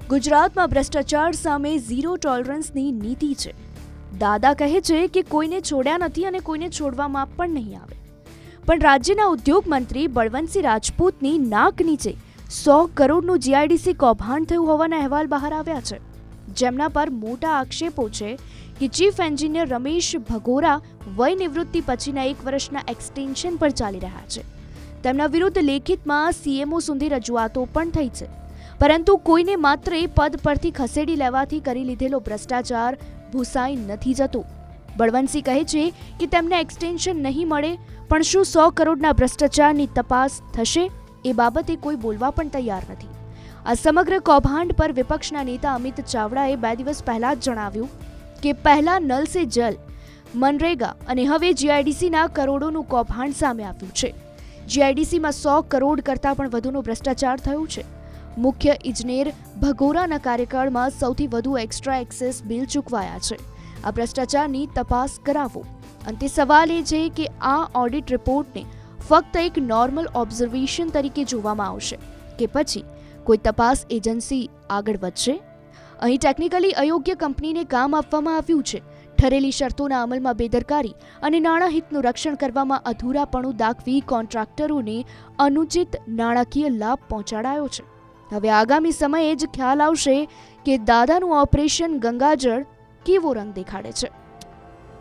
ગુજરાતમાં ભ્રષ્ટાચાર સામે ઝીરો ટોલરન્સની નીતિ છે. દાદા કહે છે કે કોઈને છોડ્યા નથી અને કોઈને છોડવામાં પણ નહીં આવે. પણ રાજ્યના ઉદ્યોગ મંત્રી બળવંતસિંહ રાજપૂતની નાક નીચે 100 કરોડનું જીઆઈડીસી કૌભાંડ થયું હોવાના અહેવાલ બહાર આવ્યા છે, જેમના પર મોટા આક્ષેપો છે કે ચીફ એન્જિનિયર રમેશ ભગોરા વય નિવૃત્તિ પછીના 1 વર્ષના એક્સટેન્શન પર ચાલી રહ્યા છે. તેમના વિરુદ્ધ લેખિતમાં સીએમઓ સુધી રજૂઆતો પણ થઈ છે, પરંતુ કોઈને માત્ર એ પદ પરથી ખસેડી લેવાથી કરી લીધેલો ભ્રષ્ટાચાર ભૂસાઈ નથી જતો. બળવંતસિંહ કહે છે કે તેમને એક્સટેન્શન નહીં મળે, પણ શું 100 કરોડના ભ્રષ્ટાચારની તપાસ થશે એ બાબતે કોઈ બોલવા પણ તૈયાર નથી. આ સમગ્ર કૌભાંડ પર વિપક્ષના નેતા અમિત ચાવડાએ 2 દિવસ પહેલા જ જણાવ્યું કે પહેલા નલ સે જલ, મનરેગા અને હવે જીઆઈડીસીના કરોડોનું કૌભાંડ સામે આવ્યું છે. જીઆઈડીસીમાં 100 કરોડ કરતાં પણ વધુનો ભ્રષ્ટાચાર થયું છે. મુખ્ય ઇજનેર ભગોરાના કાર્યકાળમાં સૌથી વધુ એક્સ્ટ્રા એક્સેસ બિલ ચૂકવાયા છે. આ ભ્રષ્ટાચારની તપાસ કરાવો. અંતે સવાલ એ છે કે આ ઓડિટ રિપોર્ટને ફક્ત એક નોર્મલ ઓબ્ઝર્વેશન તરીકે જોવામાં આવશે કે પછી કોઈ તપાસ એજન્સી આગળ વધશે. અહીં ટેકનિકલી અયોગ્ય કંપનીને કામ આપવામાં આવ્યું છે. ઠરેલી શરતોના અમલમાં બેદરકારી અને નાણાં હિતનું રક્ષણ કરવામાં અધૂરાપણું દાખવી કોન્ટ્રાક્ટરોને અનુચિત નાણાકીય લાભ પહોંચાડાયો છે. હવે આગામી સમયે જ ખ્યાલ આવશે કે દાદાનું ઓપરેશન ગંગાજળ કેવો રંગ દેખાડે છે.